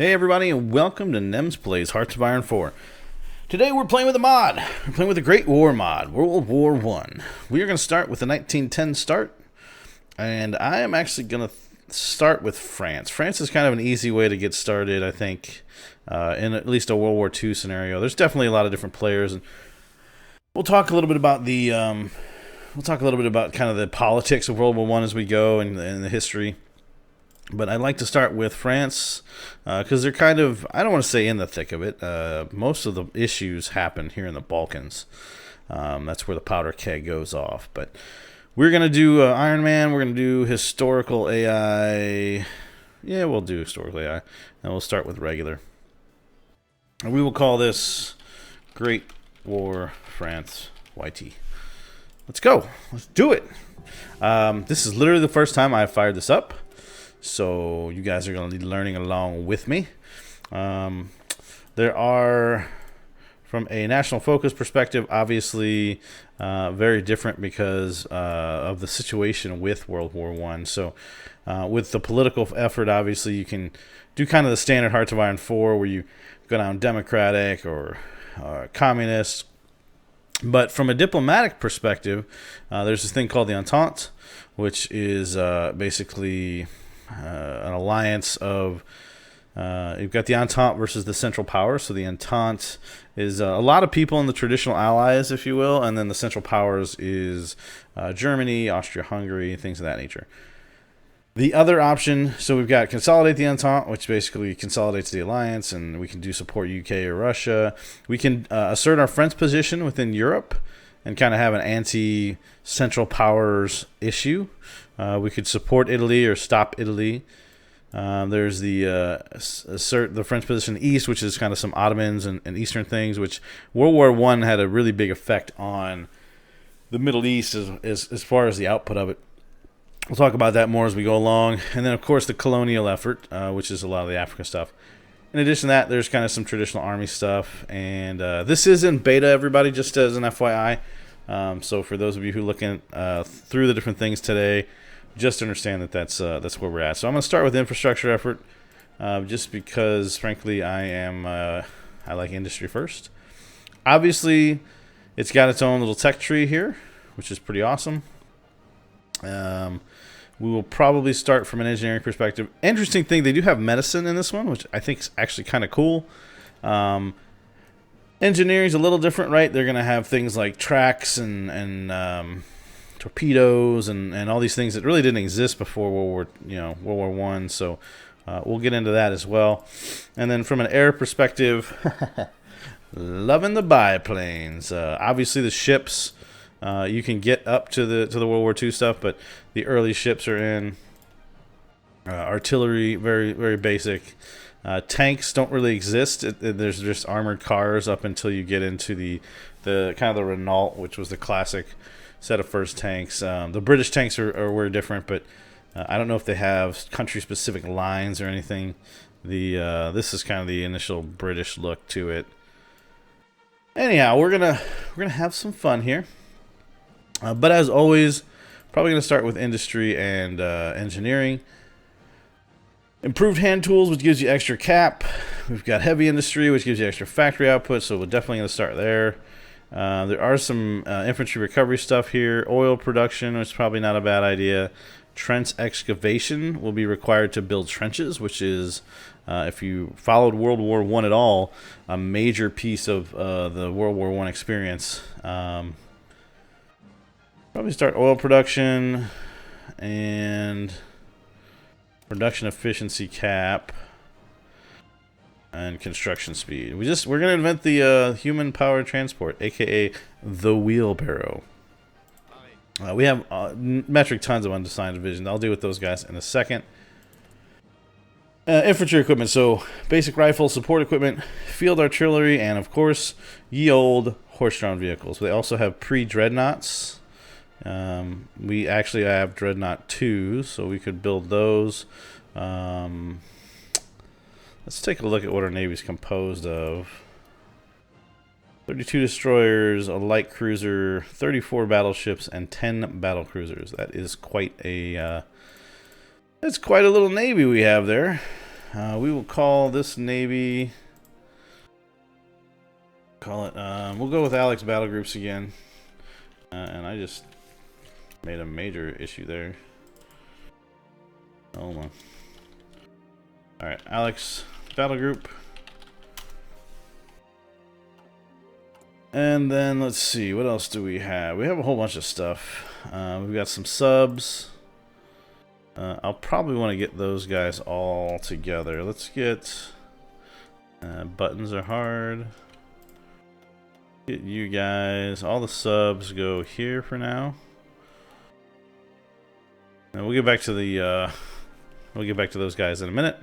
Hey everybody, and welcome to Nems Plays Hearts of Iron 4. Today we're playing with a mod. We're playing with the Great War mod, World War I. We are going to start with the 1910 start, and I am actually going to start with France. France is kind of an easy way to get started, I think, in at least a World War II scenario. There's definitely a lot of different players, and we'll talk a little bit about the kind of the politics of World War I as we go and the history. But I'd like to start with France because they're kind of, I don't want to say in the thick of it. Most of the issues happen here in the Balkans. That's where the powder keg goes off. But we're going to do Iron Man. We're going to do historical AI. Yeah, we'll do historical AI. And we'll start with regular. And we will call this Great War France YT. Let's go. Let's do it. This is literally the first time I've fired this up. So you guys are going to be learning along with me. There are, from a national focus perspective, obviously very different because of the situation with World War I. So with the political effort, obviously you can do kind of the standard Hearts of Iron 4 where you go down democratic or communist. But from a diplomatic perspective, there's this thing called the Entente, which is basically an alliance of you've got the Entente versus the Central Powers. So the Entente is a lot of people in the traditional allies, if you will, and then the Central Powers is Germany, Austria-Hungary, things of that nature. The other option, so we've got consolidate the Entente, which basically consolidates the alliance, and we can do support UK or Russia. We can assert our French position within Europe and kind of have an anti-Central Powers issue. We could support Italy or stop Italy. There's the assert the French position east, which is kind of some Ottomans and Eastern things, which World War I had a really big effect on the Middle East as far as the output of it. We'll talk about that more as we go along. And then, of course, the colonial effort, which is a lot of the African stuff. In addition to that, there's kind of some traditional army stuff. And this is in beta, everybody, just as an FYI. So for those of you who are looking through the different things today, just understand that that's where we're at. So I'm going to start with infrastructure effort, just because, frankly, I like industry first. Obviously, it's got its own little tech tree here, which is pretty awesome. We will probably start from an engineering perspective. Interesting thing, they do have medicine in this one, which I think is actually kind of cool. Engineering is a little different, right? They're going to have things like tracks and torpedoes and all these things that really didn't exist before World War I. So we'll get into that as well. And then from an air perspective, loving the biplanes. Obviously, the ships. You can get up to the World War II stuff, but the early ships are in. Artillery, very, very basic. Tanks don't really exist. There's just armored cars up until you get into the kind of the Renault, which was the classic set of first tanks. The British tanks were different, but I don't know if they have country-specific lines or anything. This is kind of the initial British look to it. Anyhow, we're gonna have some fun here. But as always, probably going to start with industry and engineering. Improved hand tools, which gives you extra cap. We've got heavy industry, which gives you extra factory output, so we're definitely going to start there. There are some infantry recovery stuff here. Oil production, which is probably not a bad idea. Trench excavation will be required to build trenches, which is, if you followed World War I at all, a major piece of the World War I experience. Probably start oil production and production efficiency cap and construction speed. We're gonna invent the human powered transport, aka the wheelbarrow. We have metric tons of undefined division. I'll deal with those guys in a second. Infantry equipment, so basic rifle, support equipment, field artillery, and of course ye old horse-drawn vehicles. They also have pre-dreadnoughts. We actually have Dreadnought 2, so we could build those. Let's take a look at what our Navy's composed of. 32 destroyers, a light cruiser, 34 battleships, and 10 battle cruisers. That is quite a little Navy we have there. We will call this Navy. Call it. We'll go with Alex battle groups again. And I just made a major issue there. Hold on. All right, Alex battle group. And then let's see, what else do we have? We have a whole bunch of stuff. We've got some subs. I'll probably want to get those guys all together. Let's get buttons are hard. Get you guys. All the subs go here for now. And we'll get back to the those guys in a minute.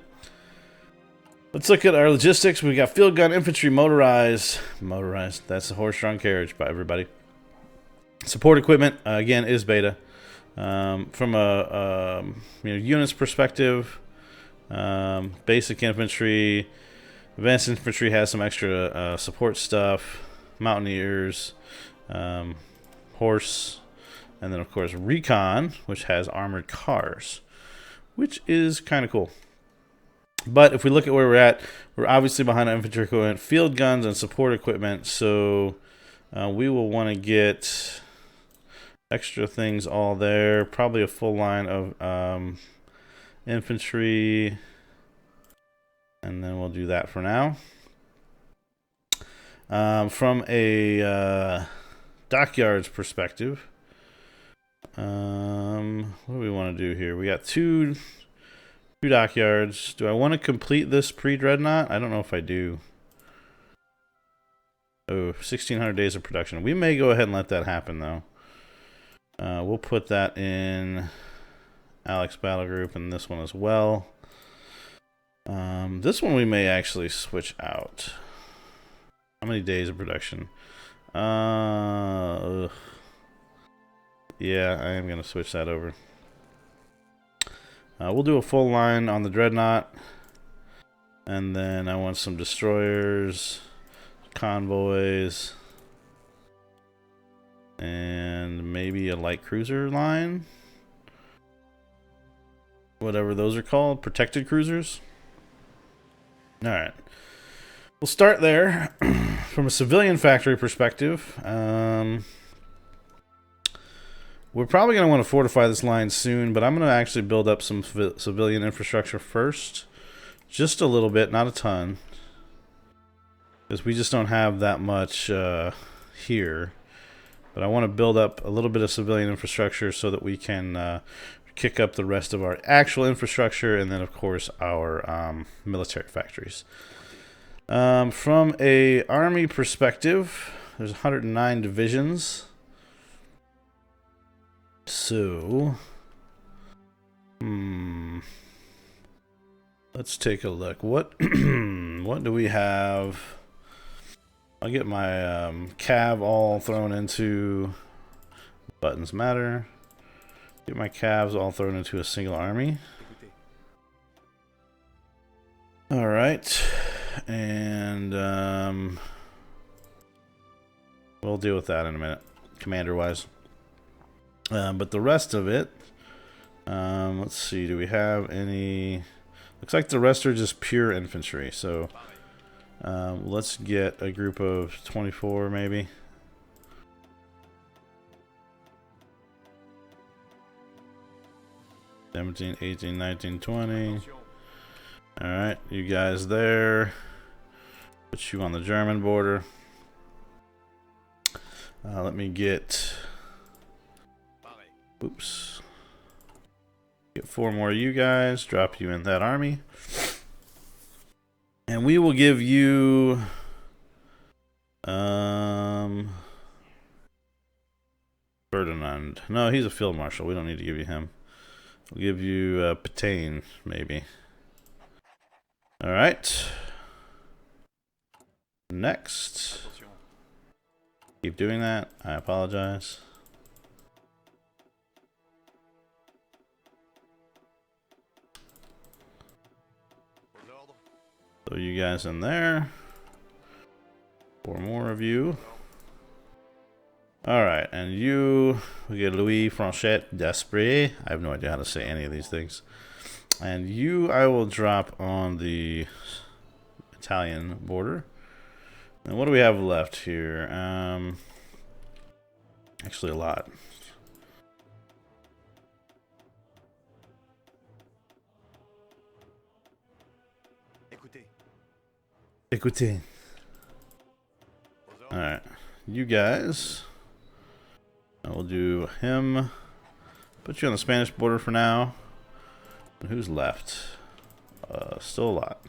Let's look at our logistics. We got field gun, infantry, motorized. Motorized. That's the horse-drawn carriage by everybody. Support equipment again is beta. From a units perspective, basic infantry, advanced infantry has some extra support stuff. Mountaineers, horse, and then of course recon, which has armored cars, which is kind of cool. But if we look at where we're at, we're obviously behind on infantry equipment, field guns, and support equipment. So we will want to get extra things all there. Probably a full line of infantry. And then we'll do that for now. From a dockyards perspective, what do we want to do here? We got two dockyards. Do I want to complete this pre-dreadnought? I don't know if I do. Oh, 1,600 days of production. We may go ahead and let that happen, though. We'll put that in Alex Battle Group and this one as well. This one we may actually switch out. How many days of production? Yeah, I am going to switch that over. We'll do a full line on the Dreadnought. And then I want some destroyers, convoys, and maybe a light cruiser line. Whatever those are called. Protected cruisers. Alright. We'll start there. From a civilian factory perspective, we're probably going to want to fortify this line soon, but I'm going to actually build up some civilian infrastructure first. Just a little bit, not a ton. Because we just don't have that much here. But I want to build up a little bit of civilian infrastructure so that we can kick up the rest of our actual infrastructure, and then, of course, our military factories. From a army perspective, there's 109 divisions. So, let's take a look. What what do we have? I'll get my cav all thrown into buttons matter. Get my cavs all thrown into a single army. All right. And we'll deal with that in a minute, commander-wise. But the rest of it, let's see, do we have any... Looks like the rest are just pure infantry, so let's get a group of 24, maybe. $17, $18, $19, $20. Alright, you guys there. Put you on the German border. Let me get... Oops. Get 4 more of you guys. Drop you in that army. And we will give you... Ferdinand. No, he's a field marshal. We don't need to give you him. We'll give you Patain, maybe. Alright. Next. Keep doing that. I apologize. So you guys in there. 4 more of you. Alright, and you, we get Louis Franchet d'Esprit. I have no idea how to say any of these things. And you, I will drop on the Italian border. And what do we have left here? Actually, a lot. Écoutez. Alright. You guys. I will do him. Put you on the Spanish border for now. And who's left? Still a lot.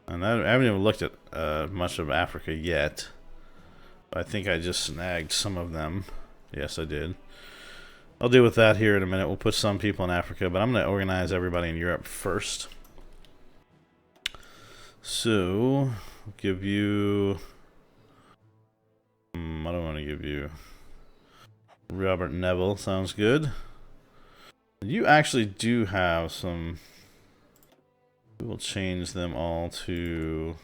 And I haven't even looked at much of Africa yet. I think I just snagged some of them. Yes, I did. I'll deal with that here in a minute. We'll put some people in Africa, but I'm going to organize everybody in Europe first. So, I'll give you... I don't want to give you... Robert Neville, sounds good. You actually do have some... We will change them all to...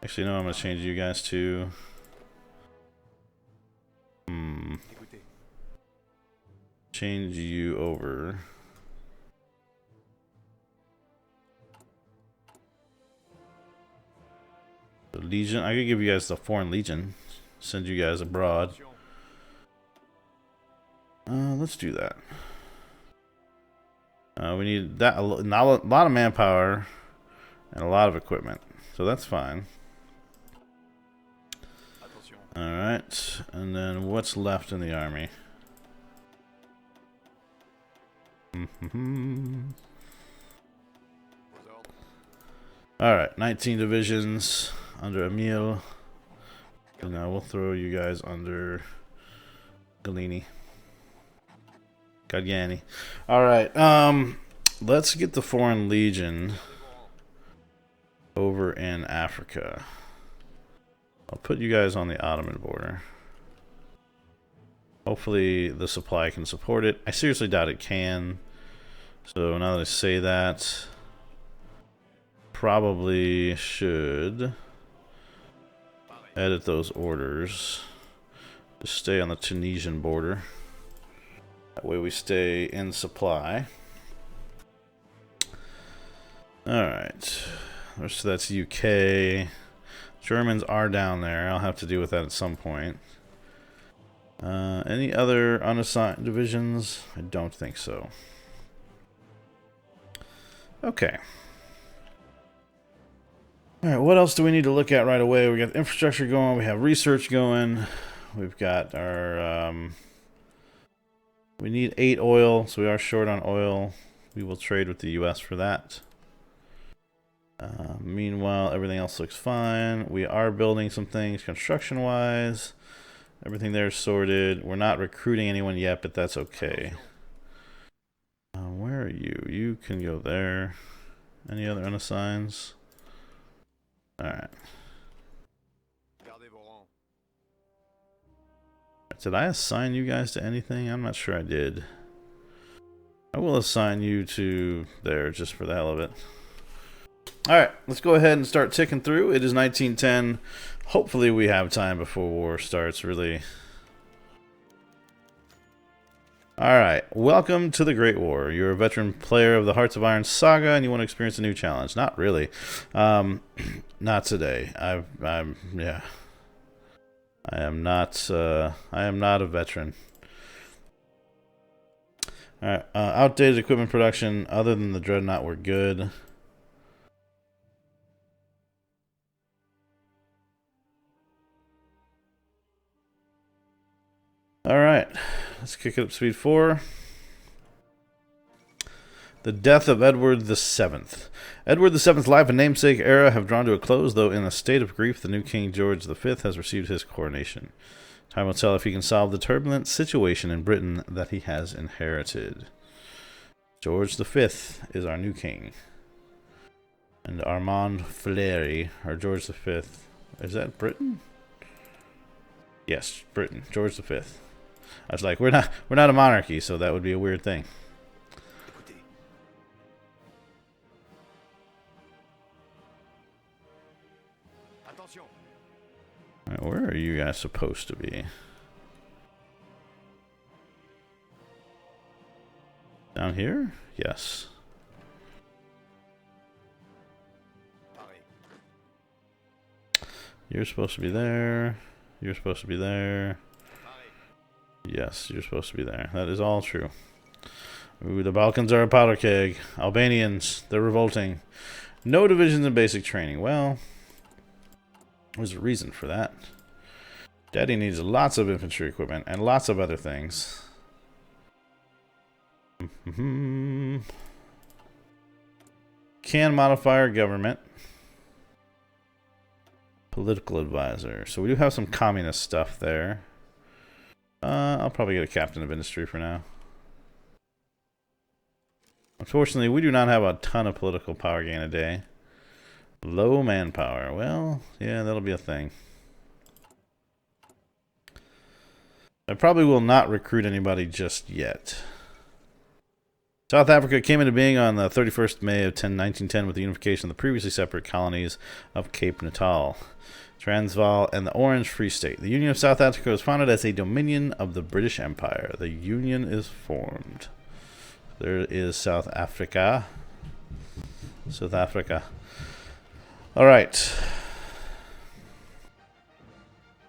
Actually, no, I'm going to change you guys to... Change you over. The Legion. I could give you guys the Foreign Legion. Send you guys abroad. Let's do that. We need that a lot of manpower and a lot of equipment, so that's fine. All right, and then what's left in the army? All right, 19 divisions under Emil. And now we'll throw you guys under Galini. Galliani. All right, let's get the Foreign Legion over in Africa. I'll put you guys on the Ottoman border. Hopefully the supply can support it. I seriously doubt it can. So now that I say that, probably should edit those orders to stay on the Tunisian border. That way we stay in supply. Alright. So that's UK. Germans are down there. I'll have to deal with that at some point. Any other unassigned divisions? I don't think so. Okay. Alright, what else do we need to look at right away? We got infrastructure going, we have research going, we've got our, we need 8 oil, so we are short on oil. We will trade with the US for that. Meanwhile, everything else looks fine. We are building some things construction-wise. Everything there is sorted. We're not recruiting anyone yet, but that's okay. Where are you? You can go there. Any other unassigns? Alright. Did I assign you guys to anything? I'm not sure I did. I will assign you to there just for the hell of it. Alright, let's go ahead and start ticking through. It is 1910. Hopefully we have time before war starts, really. Alright, welcome to the Great War. You're a veteran player of the Hearts of Iron saga and you want to experience a new challenge. Not really. Not today. Yeah. I am not a veteran. Alright, outdated equipment production. Other than the Dreadnought, we're good. Alright, let's kick it up to speed 4. The death of Edward VII. Edward VII's life and namesake era have drawn to a close, though in a state of grief, the new King George V has received his coronation. Time will tell if he can solve the turbulent situation in Britain that he has inherited. George V is our new king. And Armand Fleury, or George V. Is that Britain? Yes, Britain. George V. I was like, we're not a monarchy, so that would be a weird thing. Right, where are you guys supposed to be? Down here? Yes. You're supposed to be there. You're supposed to be there. Yes, you're supposed to be there. That is all true. Ooh, the Balkans are a powder keg. Albanians, they're revolting. No divisions in basic training. Well, there's a reason for that. Daddy needs lots of infantry equipment and lots of other things. Can modify our government. Political advisor. So we do have some communist stuff there. I'll probably get a captain of industry for now. Unfortunately, we do not have a ton of political power gain a day. Low manpower. Well, yeah, that'll be a thing. I probably will not recruit anybody just yet. South Africa came into being on the 31st May of 1910 with the unification of the previously separate colonies of Cape Natal, Transvaal, and the Orange Free State. The Union of South Africa was founded as a dominion of the British Empire. The Union is formed. There is South Africa. South Africa. All right.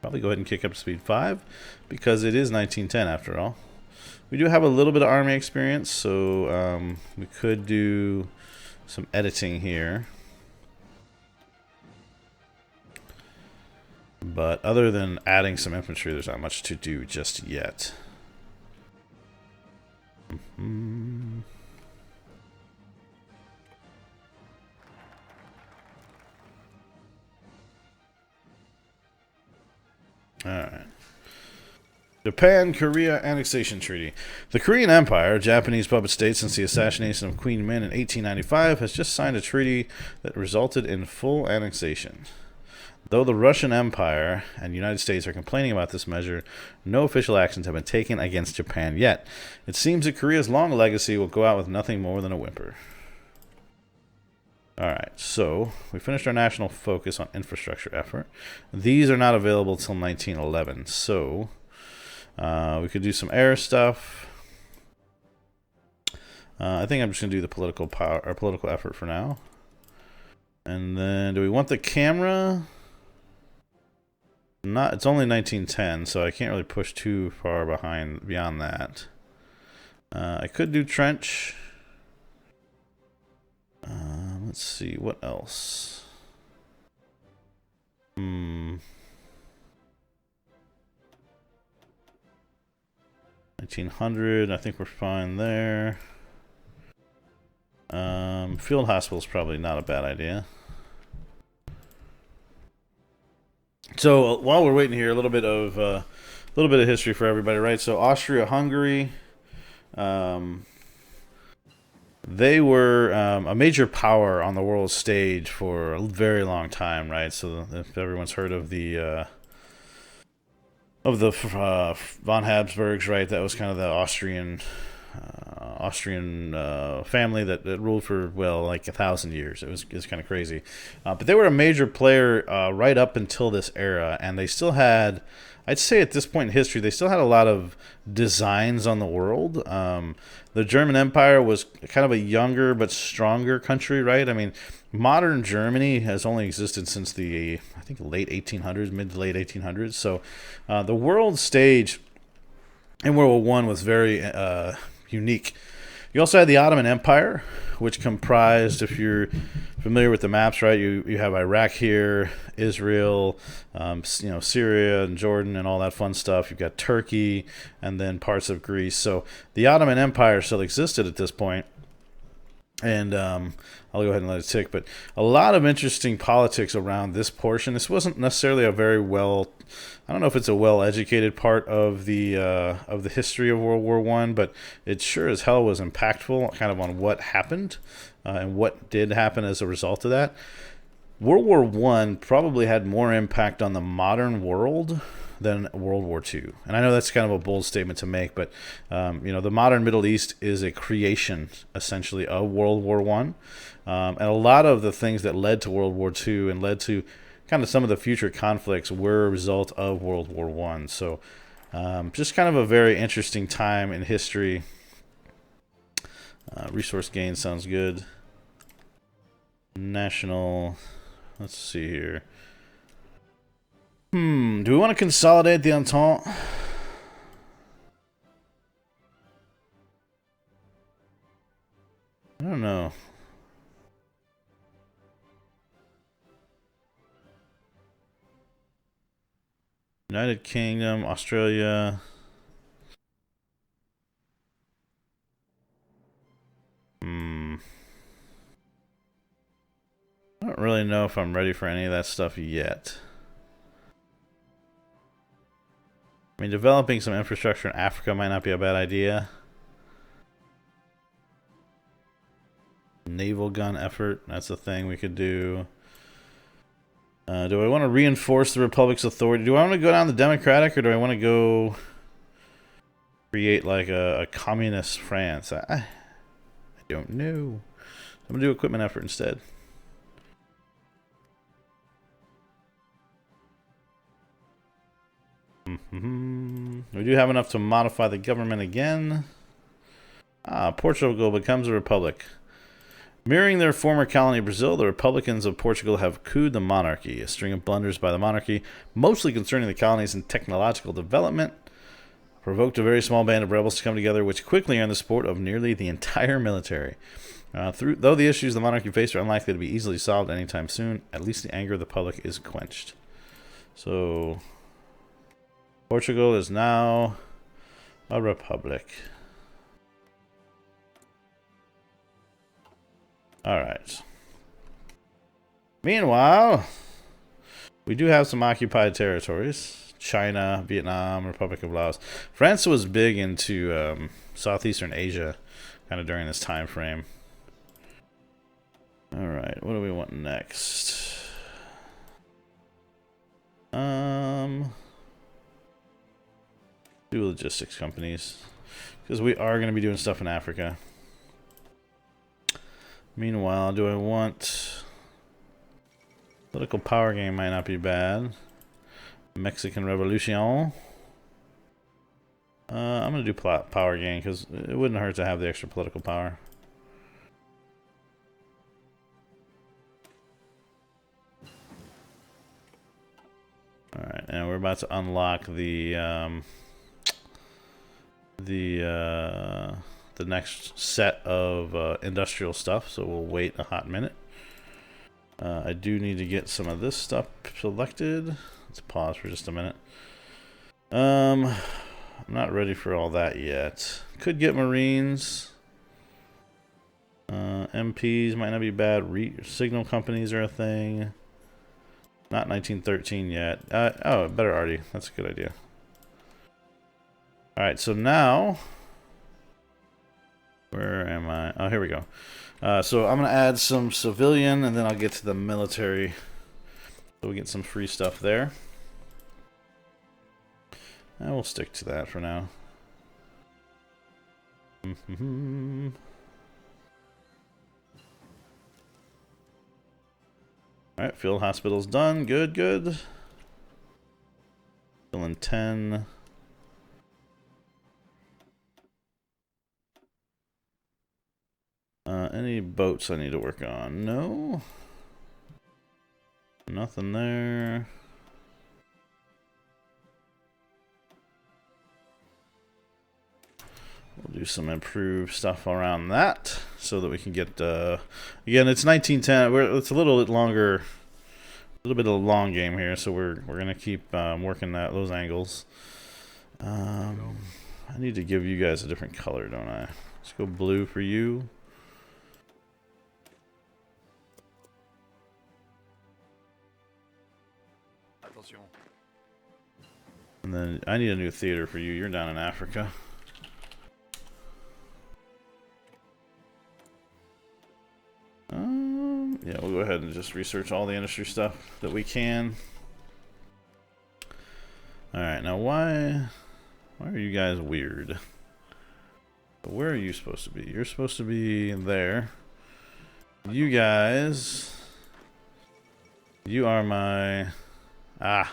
Probably go ahead and kick up to speed 5 because it is 1910 after all. We do have a little bit of army experience, so we could do some editing here. But other than adding some infantry, there's not much to do just yet. Alright. Japan-Korea Annexation Treaty. The Korean Empire, a Japanese puppet state since the assassination of Queen Min in 1895, has just signed a treaty that resulted in full annexation. Though the Russian Empire and the United States are complaining about this measure, no official actions have been taken against Japan yet. It seems that Korea's long legacy will go out with nothing more than a whimper. Alright, so we finished our national focus on infrastructure effort. These are not available till 1911, so we could do some air stuff. I think I'm just going to do the political power or political effort for now. And then, do we want the camera? Not. It's only 1910, so I can't really push too far beyond that. I could do trench. Let's see what else. 1900. I think we're fine there. Field hospital is probably not a bad idea. So while we're waiting here, a little bit of history for everybody, right? So Austria-Hungary, they were a major power on the world stage for a very long time, right? So if everyone's heard of the von Habsburgs, right? That was kind of the Austrian family that ruled for, well, like 1,000 years. It was kind of crazy. But they were a major player right up until this era, and they still had, I'd say at this point in history, they still had a lot of designs on the world. The German Empire was kind of a younger but stronger country, right? I mean, modern Germany has only existed since the, I think, late 1800s, mid to late 1800s. So the world stage in World War I was very unique. You also had the Ottoman Empire, which comprised, if you're familiar with the maps, right, you have Iraq here, Israel, Syria and Jordan and all that fun stuff. You've got Turkey and then parts of Greece. So the Ottoman Empire still existed at this point. And I'll go ahead and let it tick. But a lot of interesting politics around this portion. This wasn't necessarily a very I don't know if it's a well-educated part of the history of World War I, but it sure as hell was impactful kind of on what happened and what did happen as a result of that. World War I probably had more impact on the modern world than World War II. And I know that's kind of a bold statement to make, but the modern Middle East is a creation, essentially, of World War I. And a lot of the things that led to World War II and led to kind of some of the future conflicts were a result of World War I. So just kind of a very interesting time in history. Resource gain sounds good. National, let's see here. Do we want to consolidate the Entente? I don't know. United Kingdom, Australia. I don't really know if I'm ready for any of that stuff yet. I mean, developing some infrastructure in Africa might not be a bad idea. Naval gun effort, that's a thing we could do. Do I want to reinforce the Republic's authority? Do I want to go down the Democratic, or do I want to go create like a communist France? I don't know. I'm going to do equipment effort instead. We do have enough to modify the government again. Portugal becomes a republic. Mirroring their former colony Brazil, the Republicans of Portugal have couped the monarchy. A string of blunders by the monarchy, mostly concerning the colonies and technological development, provoked a very small band of rebels to come together, which quickly earned the support of nearly the entire military. Though the issues the monarchy faced are unlikely to be easily solved anytime soon, at least the anger of the public is quenched. So, Portugal is now a republic. Alright. Meanwhile, we do have some occupied territories. China, Vietnam, Republic of Laos. France was big into Southeastern Asia kind of during this time frame. Alright, what do we want next? Do logistics companies. Because we are going to be doing stuff in Africa. Meanwhile, do I want... Political power game might not be bad. Mexican Revolution. I'm going to do power game because it wouldn't hurt to have the extra political power. Alright, and we're about to unlock the next set of industrial stuff, so we'll wait a hot minute. I do need to get some of this stuff selected. Let's pause for just a minute. I'm not ready for all that yet. Could get Marines. MPs might not be bad. Signal companies are a thing. Not 1913 yet. Oh, better already. That's a good idea. Alright, so now... Where am I? Oh, here we go. So I'm going to add some civilian, and then I'll get to the military. So we get some free stuff there. And we'll stick to that for now. Alright, field hospital's done. Good, good. Still in 10. Any boats I need to work on? No. Nothing there. We'll do some improved stuff around that so that we can get, again, it's 1910. It's a little bit longer, a little bit of a long game here, so we're gonna keep working those angles. I need to give you guys a different color, don't I? Let's go blue for you. And then I need a new theater for you. You're down in Africa. Yeah, we'll go ahead and just research all the industry stuff that we can. Alright, now why are you guys weird? But where are you supposed to be? You're supposed to be there. You guys You are my... Ah.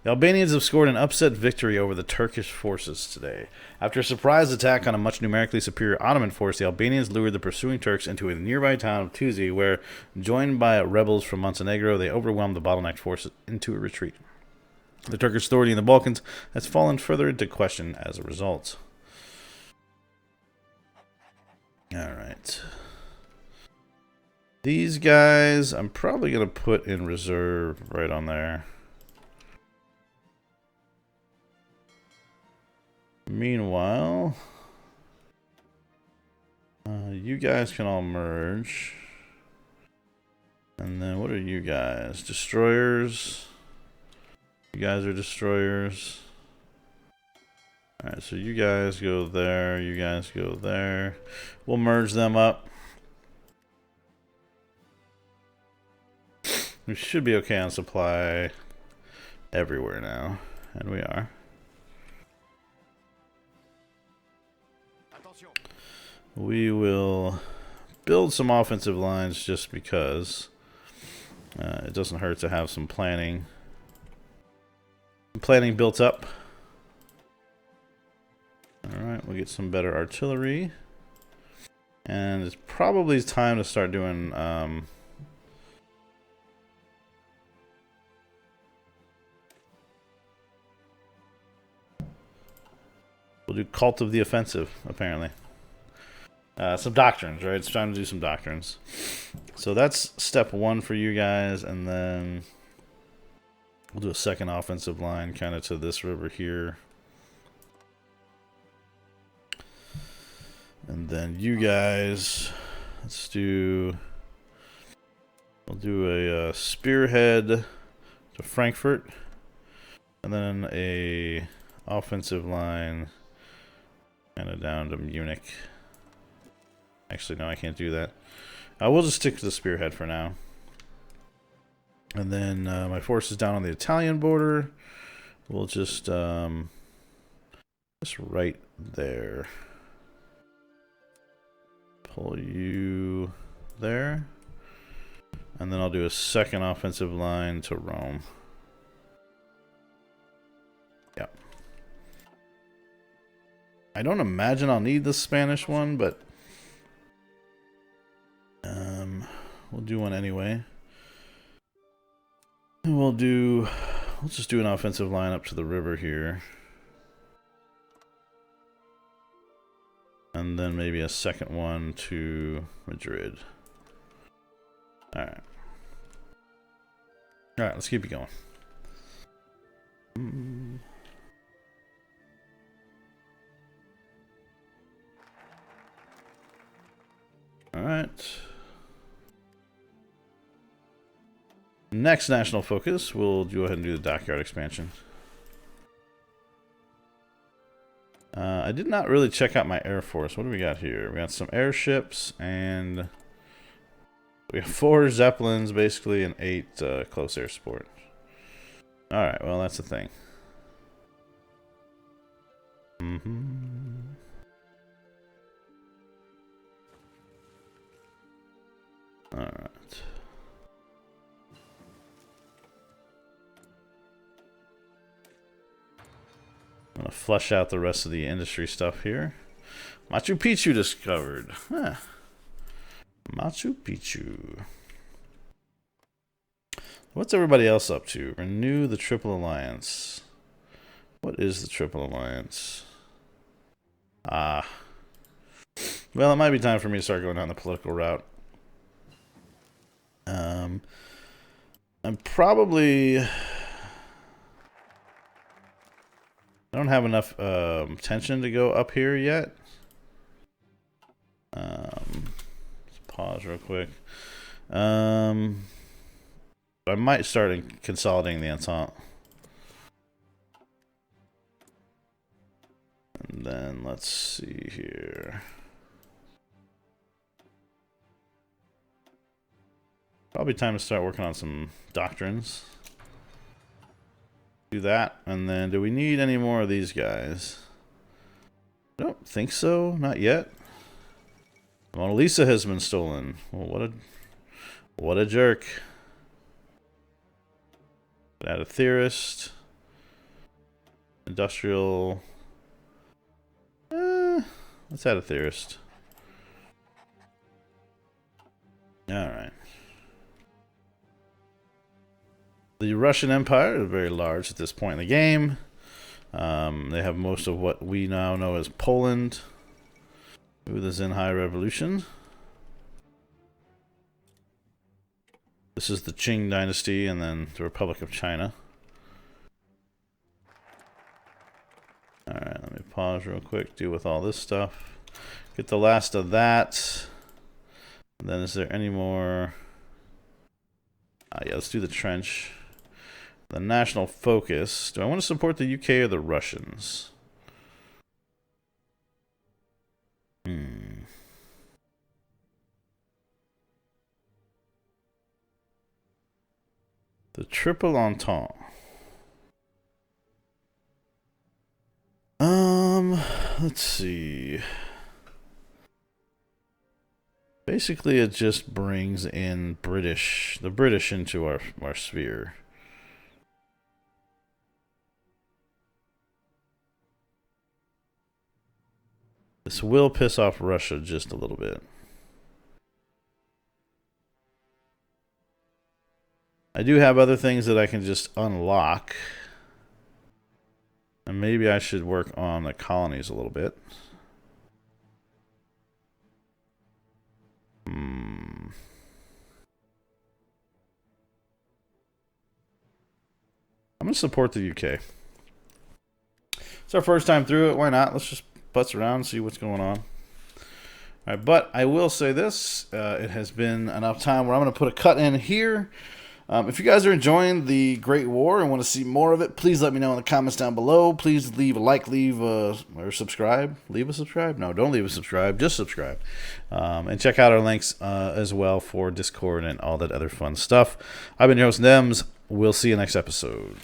The Albanians have scored an upset victory over the Turkish forces today. After a surprise attack on a much numerically superior Ottoman force, the Albanians lured the pursuing Turks into a nearby town of Tuzi, where, joined by rebels from Montenegro, they overwhelmed the bottlenecked force into a retreat. The Turkish authority in the Balkans has fallen further into question as a result. Alright. These guys, I'm probably going to put in reserve right on there. Meanwhile, you guys can all merge. And then what are you guys? Destroyers. You guys are destroyers. Alright, so you guys go there. You guys go there. We'll merge them up. We should be okay on supply everywhere now. And we are. We will build some offensive lines just because it doesn't hurt to have some planning built up. Alright, we'll get some better artillery. And it's probably time to start doing we'll do Cult of the Offensive, apparently. Some doctrines, right? It's time to do some doctrines. So that's step one for you guys, and then we'll do a second offensive line kind of to this river here. And then you guys, we'll do a spearhead to Frankfurt, and then a offensive line kind of down to Munich. Actually, no, I can't do that. We'll just stick to the spearhead for now. And then my forces down on the Italian border. We'll just right there. Pull you there. And then I'll do a second offensive line to Rome. Yep. I don't imagine I'll need the Spanish one, but we'll do one anyway. And we'll just do an offensive line up to the river here. And then maybe a second one to Madrid. Alright. Alright, let's keep it going. Alright. Next national focus, we'll go ahead and do the Dockyard Expansion. I did not really check out my Air Force. What do we got here? We got some airships, and we have 4 Zeppelins, basically, and 8 close air support. Alright, well, that's the thing. Alright. I'm going to flesh out the rest of the industry stuff here. Machu Picchu discovered. Huh. Machu Picchu. What's everybody else up to? Renew the Triple Alliance. What is the Triple Alliance? Well, it might be time for me to start going down the political route. I'm probably... I don't have enough tension to go up here yet. Let's pause real quick. I might start consolidating the Entente. And then let's see here. Probably time to start working on some doctrines. Do that, and then do we need any more of these guys? I don't think so, not yet. Mona Lisa has been stolen. Well, what a jerk. Add a theorist. Industrial. Let's add a theorist. Alright. The Russian Empire is very large at this point in the game. They have most of what we now know as Poland. With the Xinhai Revolution. This is the Qing Dynasty and then the Republic of China. Alright, let me pause real quick, deal with all this stuff. Get the last of that. And then is there any more? Yeah, let's do the trench. The national focus. Do I want to support the UK or the Russians? The Triple Entente. Let's see. Basically, it just brings in the British into our sphere. This will piss off Russia just a little bit. I do have other things that I can just unlock. And maybe I should work on the colonies a little bit. I'm going to support the UK. It's our first time through it. Why not? Let's just butts around and see what's going on. All right, but I will say this. It has been enough time where I'm going to put a cut in here. If you guys are enjoying the Great War and want to see more of it, please let me know in the comments down below. Please leave a like, or subscribe. Leave a subscribe? No, don't leave a subscribe. Just subscribe. And check out our links as well for Discord and all that other fun stuff. I've been your host, Nems. We'll see you next episode.